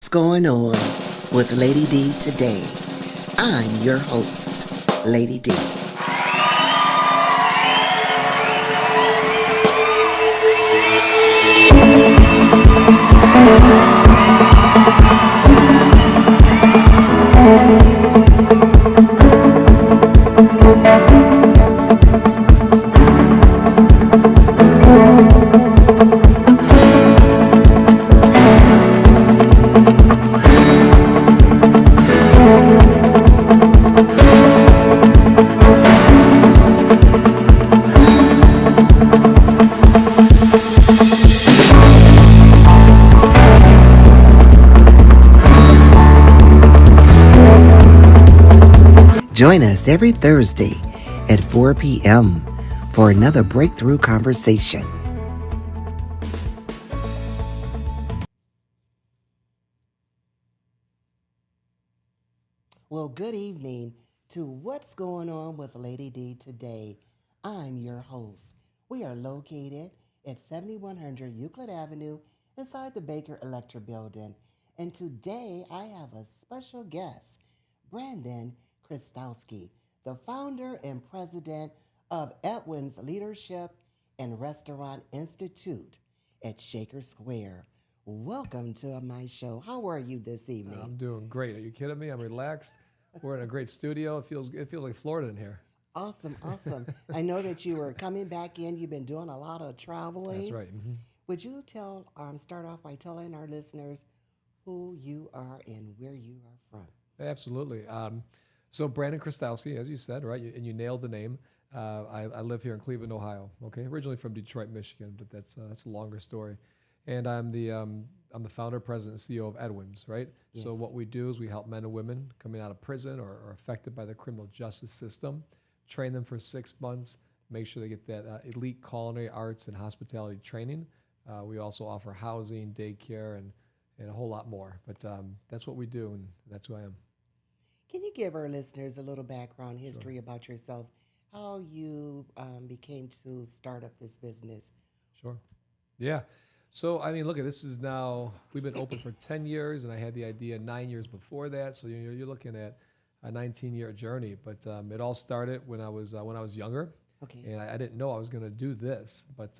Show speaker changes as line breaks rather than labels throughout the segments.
going on with Lady D today? I'm your host, Lady D. Join us every Thursday at 4 p.m. for another breakthrough conversation. Well, good evening to What's Going On with Lady D today. I'm your host. We are located at 7100 Euclid Avenue inside the Baker Electric Building. And today I have a special guest, Brandon Chrostowski, the founder and president of Edwins Leadership and Restaurant Institute at Shaker Square. Welcome to my show. How are you this evening?
I'm doing great. Are you kidding me? I'm relaxed. We're in a great studio. It feels like Florida in here.
Awesome. I know that you were coming back in. You've been doing a lot of traveling.
That's right. Mm-hmm.
Would you start off by telling our listeners who you are and where you are from?
Absolutely. So Brandon Chrostowski, as you said, right, and you nailed the name. I live here in Cleveland, Ohio. Okay, originally from Detroit, Michigan, but that's a longer story. And I'm the founder, president, and CEO of Edwins, right?
Yes.
So what we do is we help men and women coming out of prison or affected by the criminal justice system, train them for 6 months, make sure they get that elite culinary arts and hospitality training. We also offer housing, daycare, and a whole lot more. But that's what we do, and that's who I am.
Can you give our listeners a little background history about yourself, how you became to start up this business?
Sure. Yeah. So, I mean, look, this is now, we've been open for 10 years, and I had the idea 9 years before that. So you're looking at a 19-year journey. But it all started when I was younger.
Okay.
And I didn't know I was going to do this, but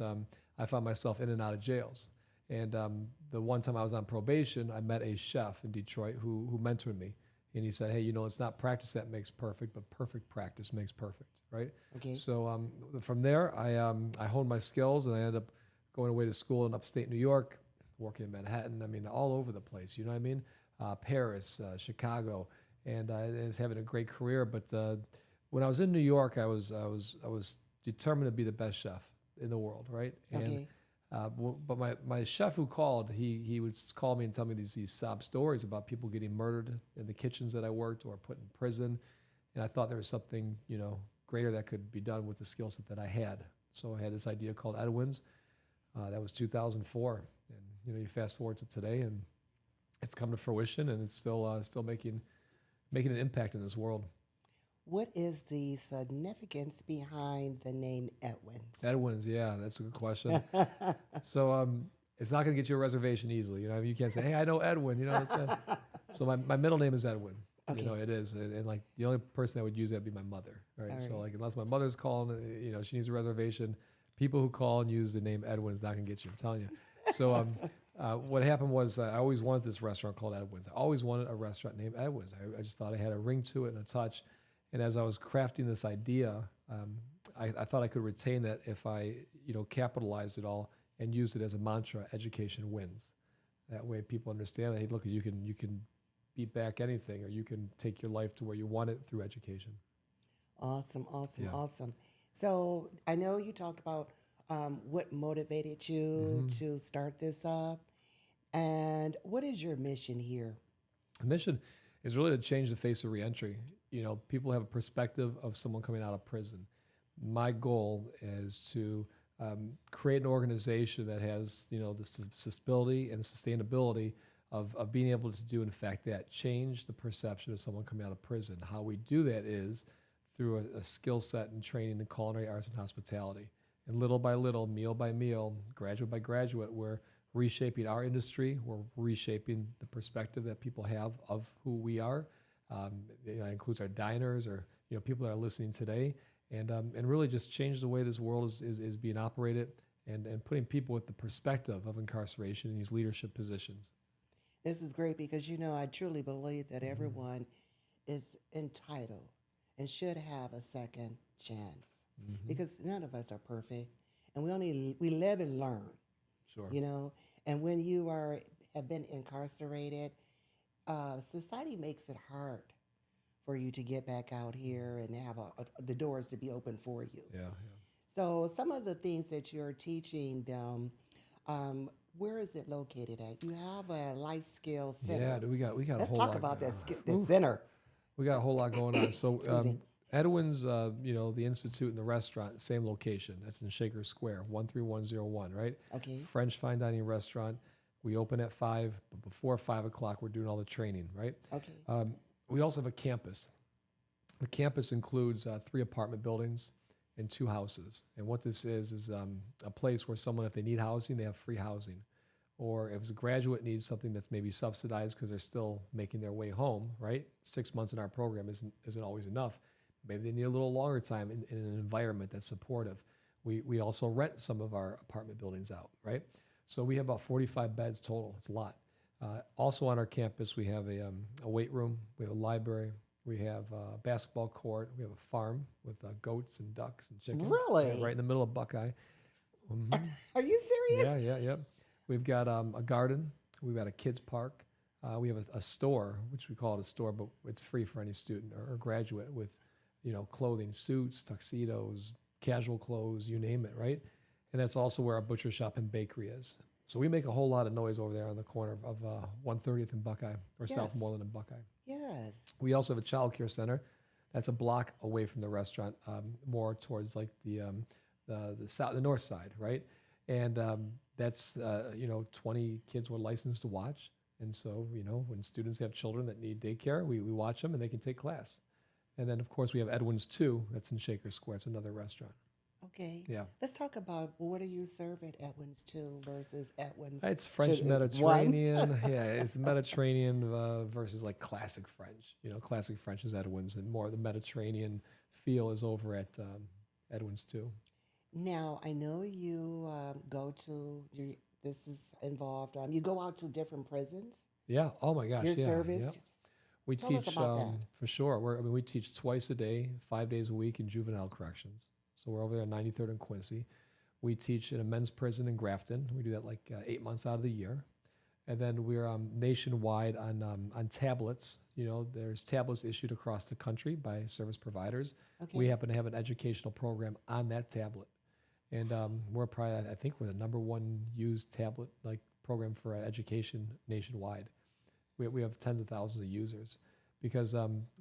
I found myself in and out of jails. And the one time I was on probation, I met a chef in Detroit who mentored me. And he said, hey, it's not practice that makes perfect, but perfect practice makes perfect, right?
Okay.
So from there, I honed my skills, and I ended up going away to school in upstate New York, working in Manhattan. I mean, all over the place, you know what I mean? Paris, Chicago, and I was having a great career. But when I was in New York, I was determined to be the best chef in the world, right?
Okay.
But my chef who called, he would call me and tell me these sob stories about people getting murdered in the kitchens that I worked or put in prison, and I thought there was something greater that could be done with the skill set that I had. So I had this idea called Edwins. That was 2004, and you fast forward to today, and it's come to fruition, and it's still making an impact in this world.
What is the significance behind the name Edwins?
Edwins, yeah, that's a good question. So it's not going to get you a reservation easily. You can't say, hey, I know Edwin. So my middle name is Edwin.
Okay.
It is, and like the only person that would use that would be my mother. Right? So like unless my mother's calling, she needs a reservation. People who call and use the name Edwin is not going to get you, I'm telling you. So what happened was I always wanted this restaurant called Edwins. I always wanted a restaurant named Edwins. I just thought it had a ring to it and a touch. And as I was crafting this idea, I thought I could retain that if I capitalized it all and used it as a mantra, education wins. That way people understand that, hey, look, you can beat back anything, or you can take your life to where you want it through education.
Awesome.
Yeah.
So I know you talked about what motivated you to start this up, and what is your mission here?
The mission is really to change the face of reentry. People have a perspective of someone coming out of prison. My goal is to create an organization that has the stability and sustainability of being able to do, in fact, that change the perception of someone coming out of prison. How we do that is through a skill set and training in culinary arts and hospitality. And little by little, meal by meal, graduate by graduate, we're reshaping our industry. We're reshaping the perspective that people have of who we are. That includes our diners or people that are listening today, and really just change the way this world is being operated, and putting people with the perspective of incarceration in these leadership positions.
This is great because, I truly believe that everyone is entitled and should have a second chance
Mm-hmm.
because none of us are perfect and we live and learn,
Sure.
and when you have been incarcerated, society makes it hard for you to get back out here and have the doors to be open for you.
Yeah.
So some of the things that you're teaching them, where is it located at? You have a life skills center.
Yeah. We got a
Let's
whole
talk
lot.
about that center.
We got a whole lot going on. So
Excuse me.
Edwins, the institute and the restaurant, same location. That's in Shaker Square, 13101, right?
Okay.
French fine dining restaurant. We open at 5, but before 5 o'clock, we're doing all the training, right?
Okay.
We also have a campus. The campus includes 3 apartment buildings and 2 houses. And what this is a place where someone, if they need housing, they have free housing. Or if a graduate needs something that's maybe subsidized because they're still making their way home, right? 6 months in our program isn't always enough. Maybe they need a little longer time in an environment that's supportive. We also rent some of our apartment buildings out, right? So we have about 45 beds total. It's a lot. Also on our campus, we have a weight room. We have a library. We have a basketball court. We have a farm with goats and ducks and chickens.
Really?
Yeah, right in the middle of Buckeye. Mhm.
Are you serious?
Yeah. We've got a garden. We've got a kids park. We have a store, which we call it a store, but it's free for any student or graduate with, clothing, suits, tuxedos, casual clothes, you name it, right? And that's also where our butcher shop and bakery is. So we make a whole lot of noise over there on the corner of 130th and Buckeye, or
Yes.
Southmoreland and Buckeye.
Yes.
We also have a child care center. That's a block away from the restaurant, more towards like the north side, right? And that's 20 kids we're licensed to watch. And so when students have children that need daycare, we watch them and they can take class. And then of course we have Edwins 2. That's in Shaker Square. It's another restaurant.
Okay.
Yeah.
Let's talk about what do you serve at Edwins 2 versus Edwins.
It's French
one?
Mediterranean. Yeah, it's Mediterranean versus like classic French. Classic French is Edwins, and more of the Mediterranean feel is over at Edwins 2.
Now, I know you this is involved, you go out to different prisons,
Yeah. Oh my gosh.
your
Yeah.
service.
Yeah. We
Tell us
teach
about that.
for sure. We teach twice a day, 5 days a week in juvenile corrections. So we're over there on 93rd and Quincy. We teach in a men's prison in Grafton. We do that like 8 months out of the year. And then we're nationwide on tablets. There's tablets issued across the country by service providers.
Okay.
We happen to have an educational program on that tablet. And we're probably, I think we're the number 1 used tablet like program for education nationwide. We have tens of thousands of users because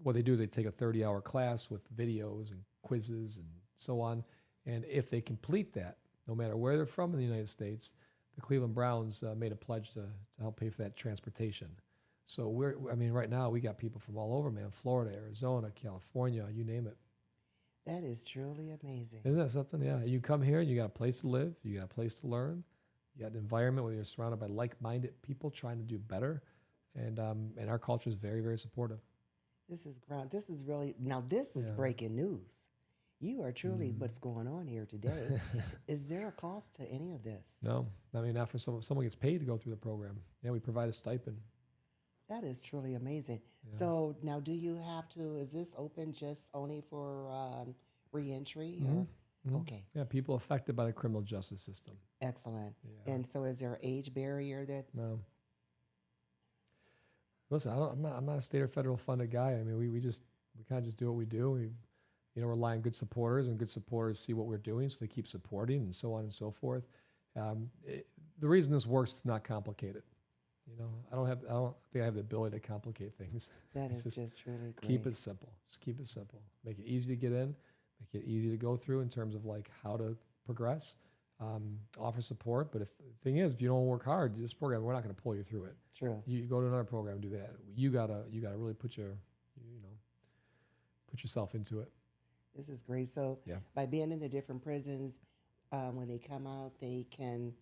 what they do is they take a 30-hour class with videos and quizzes and so on. And if they complete that, no matter where they're from in the United States, the Cleveland Browns made a pledge to help pay for that transportation. So right now we got people from all over, man. Florida, Arizona, California, you name it.
That is truly amazing.
Isn't that something? Yeah. You come here, you got a place to live, you got a place to learn, you got an environment where you're surrounded by like-minded people trying to do better. And our culture is very, very supportive.
This is breaking news. You are truly what's going on here today. Is there a cost to any of this?
No, not for someone gets paid to go through the program. Yeah, we provide a stipend.
That is truly amazing.
Yeah.
So now, is this open just only for reentry?
Mhm. Mhm.
Okay,
Yeah, people affected by the criminal justice system.
excellent.
Yeah.
And so is there an age barrier
No. Listen, I'm not a state or federal funded guy. We kind of just do what we do. We rely on good supporters, and good supporters see what we're doing, so they keep supporting, and so on and so forth. The reason this works, it's not complicated. I don't think I have the ability to complicate things.
That is
It's
just really great.
Keep it simple. Just keep it simple. Make it easy to get in. Make it easy to go through in terms of like how to progress. Offer support. But the thing is, if you don't work hard, this program, we're not going to pull you through it.
True.
You go to another program and do that. You gotta really put yourself into it.
This is great. So
Yeah.
by being in the different prisons, when they come out, they can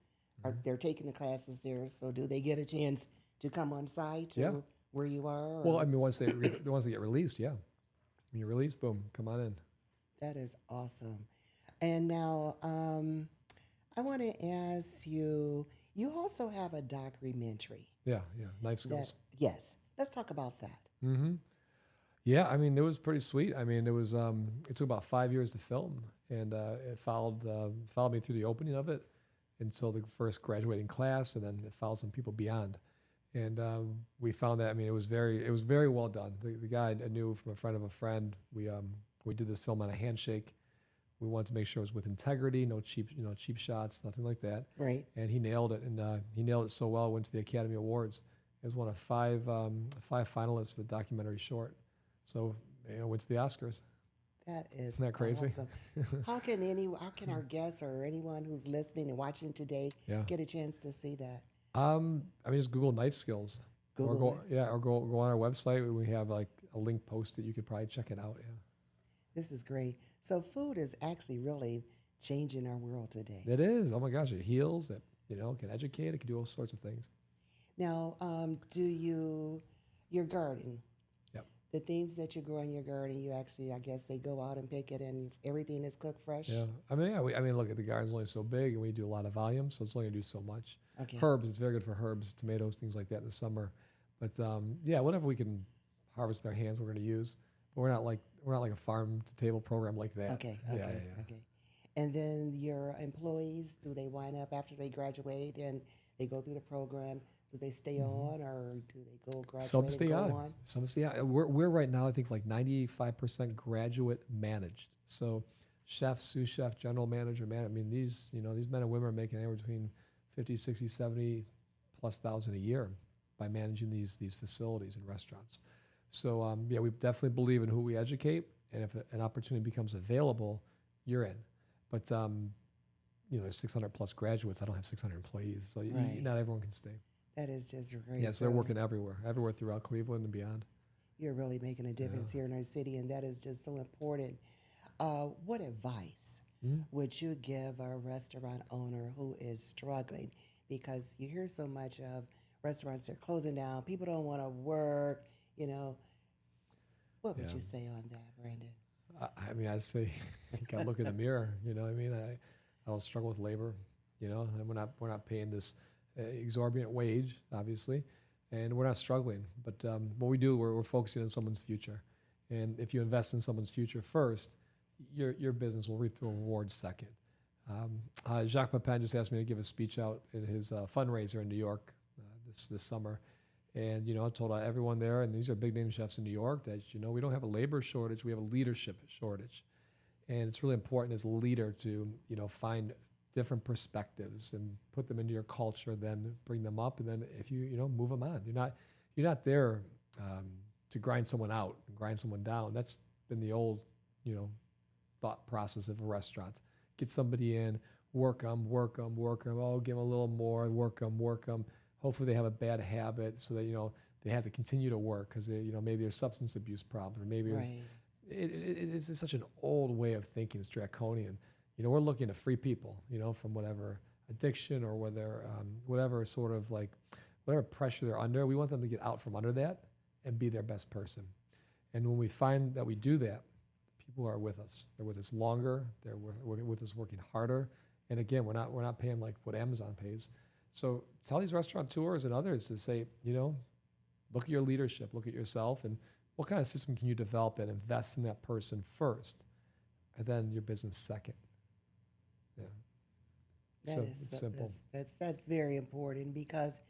Are they're taking the classes there? So do they get a chance to come on site
Yeah.
to where you are?
Well, I
Or?
mean, once they get released, yeah. When you're released, boom, come on in.
That is awesome. And now I want to ask you. You also have a documentary
Yeah, yeah. Knife
that
skills.
yes. Let's talk about that.
Mm-hmm. Yeah, I mean, it was pretty sweet. I mean, it took about 5 years to film, and it followed me through the opening of it until the first graduating class, and then it followed some people beyond. And we found that, I mean, it was very well done. The guy I knew from a friend of a friend. We did this film on a handshake. We wanted to make sure it was with integrity, no cheap shots, nothing like that.
Right.
And he nailed it, and he nailed it so well. Went to the Academy Awards. It was one of five finalists for the documentary short. So went to the Oscars.
That is
Isn't that crazy?
awesome. How can our guests or anyone who's listening and watching today
Yeah.
get a chance to see that?
I mean, just Google knife skills, or
Google
go on our website. We have like a link posted. You could probably check it out. Yeah,
This is great. So food is actually really changing our world today.
it is. Oh my gosh, it heals. It can educate. It can do all sorts of things.
Now, do your garden,
Yep.
the things that you grow in your garden, you actually, I guess, they go out and pick it, and everything is cooked fresh.
Yeah. I mean, look, the garden's only so big, and we do a lot of volume, so it's only gonna do so much.
Okay.
Herbs, it's very good for herbs, tomatoes, things like that in the summer. But yeah, whatever we can harvest with our hands, we're gonna use. But we're not like a farm to table program like that.
Okay.
Yeah,
Okay.
yeah, yeah.
Okay. And then your employees, do they wind up after they graduate and they go through the program? Do they stay on, or do they go graduate
Some
and
stay
go
on. Some stay on. We're right now, I think, like 95% graduate managed. So chef, sous chef, general manager, man. I mean, these men and women are making anywhere between 50, 60, 70 plus thousand a year by managing these facilities and restaurants. So yeah, we definitely believe in who we educate, and if an opportunity becomes available, you're in. But there's 600 plus graduates. I don't have 600 employees, so
Right.
not everyone can stay.
That is just great.
Yeah, so they're working everywhere throughout Cleveland and beyond.
You're really making a difference here in our city, and that is just so important. What advice would you give a restaurant owner who is struggling? Because you hear so much of restaurants that are closing down, people don't want to work, What would
Yeah.
you say on that, Brandon?
I mean, I'd say you gotta look in the mirror. You know what I mean? I don't struggle with labor. And we're not paying this exorbitant wage, obviously, and we're not struggling. But what we do, we're focusing on someone's future. And if you invest in someone's future first, your business will reap the rewards second. Jacques Pepin just asked me to give a speech out at his fundraiser in New York this summer. And, I told everyone there, and these are big name chefs in New York, that, we don't have a labor shortage, we have a leadership shortage. And it's really important as a leader to, find different perspectives and put them into your culture, then bring them up, and then if you, move them on. You're not there to grind someone out and grind someone down. That's been the old, thought process of a restaurant. Get somebody in, work them. Oh, give them a little more, work them. Hopefully they have a bad habit so that, they have to continue to work because maybe there's substance abuse problem, or maybe
Right.
it's such an old way of thinking. It's draconian. We're looking to free people, from whatever addiction or whatever sort of whatever pressure they're under. We want them to get out from under that and be their best person. And when we find that we do that, people are with us. They're with us longer. They're with us working harder. And again, we're not paying like what Amazon pays. So tell these restaurateurs and others to say, look at your leadership, look at yourself, and what kind of system can you develop that invests in that person first, and then your business second. Yeah. It's simple.
That's very important, because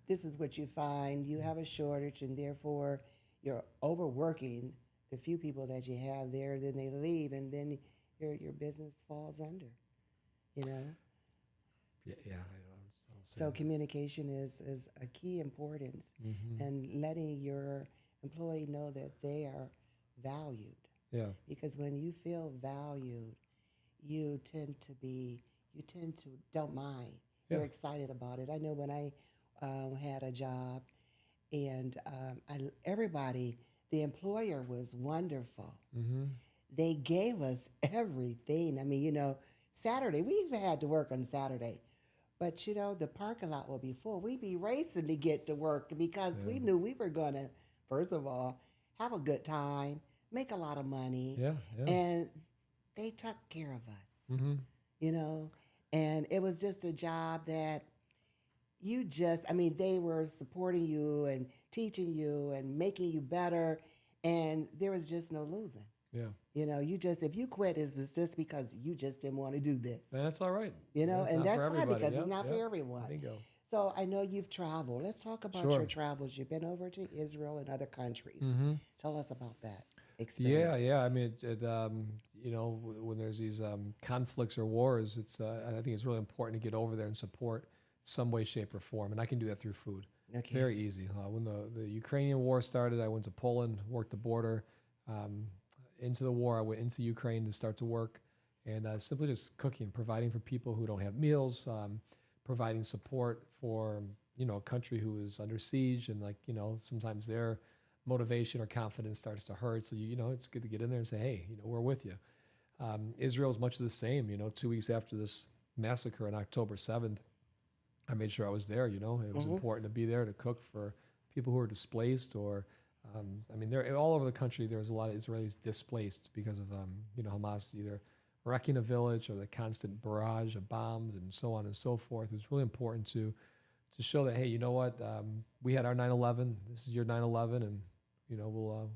this is what you find. You have a shortage, and therefore you're overworking the few people that you have there. Then they leave, and then your business falls under.
Yeah.
So communication is a key importance, and letting your employee know that they are valued.
Yeah.
Because when you feel valued, you tend to don't mind.
Yeah.
You're excited about it. I know when I had a job, and the employer was wonderful. They gave us everything. I mean, Saturday, we've had to work on Saturday, But the parking lot will be full. We'd be racing to get to work because
Yeah.
we knew we were going to, first of all, have a good time, make a lot of money,
Yeah. Yeah.
and they took care of us,
Mm-hmm.
you know? And it was just a job that I mean, they were supporting you and teaching you and making you better, and there was just no losing.
Yeah.
If you quit, it's just because you just didn't want to do this,
And that's all right. Yeah, it's
and
not for
that's fine
everybody.
because it's
Yep.
not for
Yep.
everyone.
Bingo.
So I know you've traveled. Let's talk about
Sure.
your travels. You've been over to Israel and other countries.
Mm-hmm.
Tell us about that
Yeah,
experience.
yeah. I mean, when there's these conflicts or wars, I think it's really important to get over there and support some way, shape, or form. And I can do that through food.
Okay.
Very easy. When the Ukrainian war started, I went to Poland, worked the border. Um, into the war, I went into Ukraine to start to work, and simply just cooking, providing for people who don't have meals, providing support for a country who is under siege, and sometimes their motivation or confidence starts to hurt. So it's good to get in there and say, hey, we're with you. Israel is much the same. 2 weeks after this massacre on October 7th, I made sure I was there. It was important to be there to cook for people who are displaced or. They're all over the country. There's a lot of Israelis displaced because of Hamas either wrecking a village or the constant barrage of bombs and so on and so forth. It was really important to show that, hey, you know what, we had our 9/11. This is your 9/11, and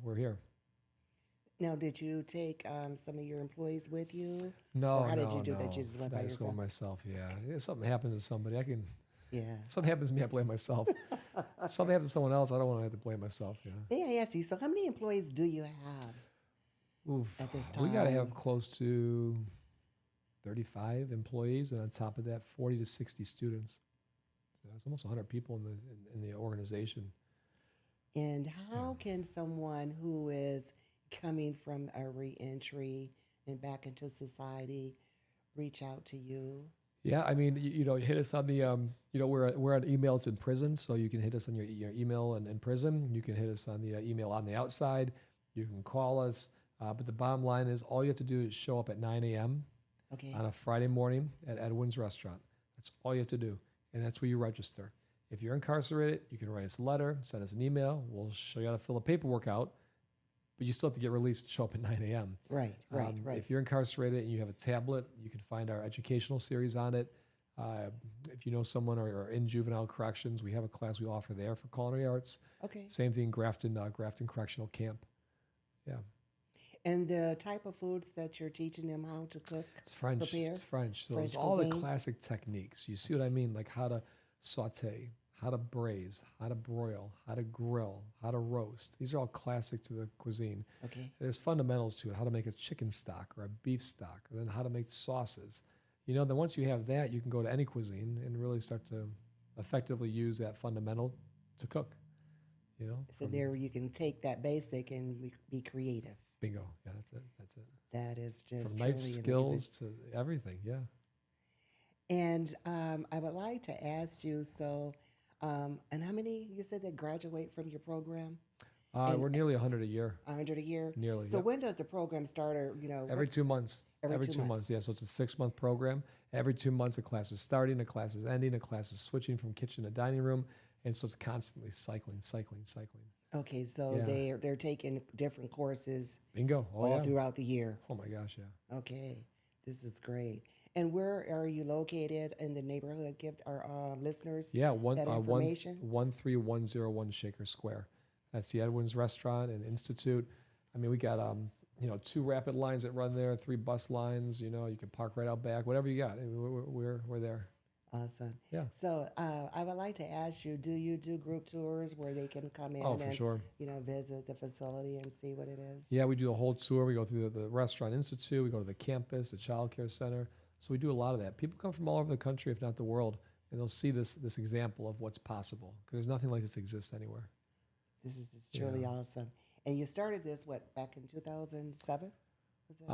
we're here.
Now, did you take some of your employees with you?
No,
Or how did
no,
you do that?
no.
You just went
I
by
just go
yourself?
myself. Yeah, if something happens to somebody,
Yeah.
If something happens to me, I blame myself. If something happens to someone else, I don't want to have to blame myself.
May I ask you, so how many employees do you have
Oof.
at this
We got to have
time?
close to 35 employees, and on top of that, 40 to 60 students. So it's almost 100 people in the organization.
And how can someone who is coming from a reentry and back into society reach out to you?
Yeah, I mean, hit us on the, we're on emails in prison, so you can hit us on your email in prison. You can hit us on the email on the outside. You can call us. But the bottom line is all you have to do is show up at 9 a.m.
Okay.
on a Friday morning at Edwins restaurant. That's all you have to do. And that's where you register. If you're incarcerated, you can write us a letter, send us an email. We'll show you how to fill the paperwork out. But you still have to get released to show up at 9 a.m.
Right.
If you're incarcerated and you have a tablet, you can find our educational series on it. If you know someone or in juvenile corrections, we have a class we offer there for culinary arts.
Okay.
Same thing, Grafton Correctional Camp. Yeah.
And the type of foods that you're teaching them how to cook,
It's French.
prepare?
It's French. So
French
it's all the
cuisine?
classic techniques. You see what I mean? Like how to saute, how to braise, how to broil, how to grill, how to roast. These are all classic to the cuisine.
Okay.
There's fundamentals to it, how to make a chicken stock or a beef stock, and then how to make sauces. Then once you have that, you can go to any cuisine and really start to effectively use that fundamental to cook.
So there you can take that basic and be creative.
Bingo. Yeah, that's it. That's it.
That is just
From
truly
knife
amazing.
skills to everything. Yeah.
And I would like to ask you, and how many you said that graduate from your program?
We're nearly 100 a year.
100 a year?
Nearly.
So
yep.
when does the program start? Or,
Every 2 months.
Every 2 months.
Yeah. So it's a 6-month program. Every 2 months, a class is starting, a class is ending, a class is switching from kitchen to dining room. And so it's constantly cycling.
Okay, so
Yeah.
they're taking different courses
Bingo. Oh,
all
yeah.
throughout the year.
Oh, my gosh. Yeah.
Okay, this is great. And where are you located in the neighborhood? Give our listeners
Yeah.
that information.
13101 Shaker Square. That's the Edwins Restaurant and Institute. I mean, we got 2 rapid lines that run there, 3 bus lines. You can park right out back. Whatever you got, I mean, we're there.
Awesome.
Yeah.
So I would like to ask you, do you do group tours where they can come in
Oh, for
and
sure.
Visit the facility and see what it is?
Yeah, we do a whole tour. We go through the Restaurant Institute. We go to the campus, the child care center. So we do a lot of that. People come from all over the country, if not the world, and they'll see this example of what's possible because there's nothing like this exists anywhere.
This is just truly
Yeah.
awesome. And you started this, back in 2007? Was it?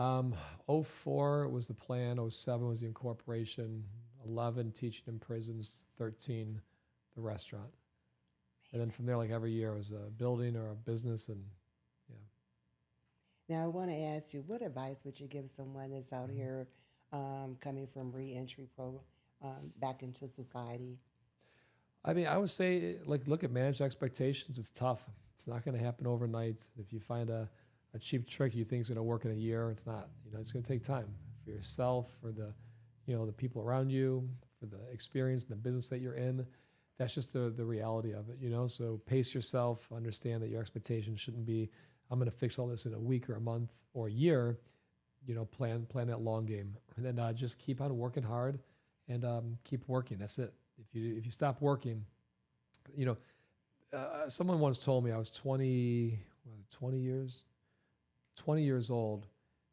04 was the plan. 07 was the incorporation. 11 teaching in prisons. 13 the restaurant. And then from there, like every year, it was a building or a business, and yeah.
Now, I want to ask you, what advice would you give someone that's out here coming from reentry back into society?
I mean, I would say, like, look at managed expectations. It's tough. It's not going to happen overnight. If you find a cheap trick you think is going to work in a year, it's not. It's going to take time for yourself, for the people around you, for the experience and the business that you're in. That's just the reality of it. So pace yourself. Understand that your expectation shouldn't be, I'm going to fix all this in a week or a month or a year. Plan that long game, and then just keep on working hard and keep working. That's it. If you stop working, someone once told me I was 20 years old.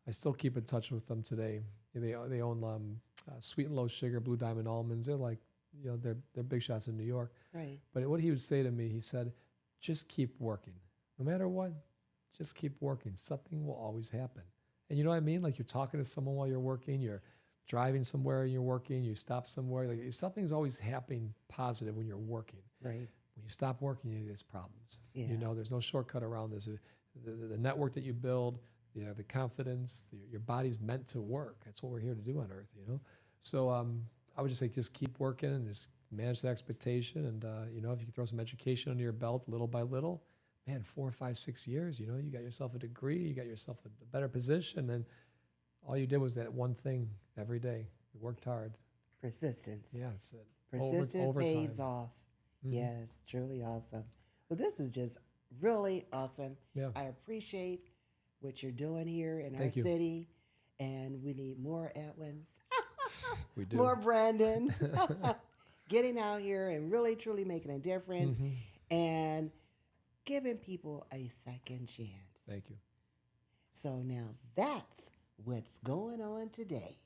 I still keep in touch with them today. They own Sweet and Low Sugar, Blue Diamond Almonds. They're like, they're big shots in New York.
Right.
But what he would say to me, he said, just keep working. No matter what, just keep working. Something will always happen. And you know what I mean? Like, you're talking to someone while you're working, you're driving somewhere and you're working, you stop somewhere. Like, something's always happening positive when you're working.
Right.
When you stop working, there's problems.
Yeah.
There's no shortcut around this. The network that you build, the confidence, your body's meant to work. That's what we're here to do on Earth, So I would just say, just keep working and just manage the expectation. And, if you can throw some education under your belt little by little, man, 4, 5, 6 years, you got yourself a degree, you got yourself a better position. And all you did was that one thing every day. You worked hard.
Persistence.
Yeah, that's it.
Persistence pays
time.
off.
Mm-hmm.
Yes, truly awesome. Well, this is just really awesome.
Yeah.
I appreciate what you're doing here in our
Thank you.
city, and we need more Edwins.
We do.
More Brandons. Getting out here and really, truly making a difference and giving people a second chance.
Thank you.
So now that's what's going on today.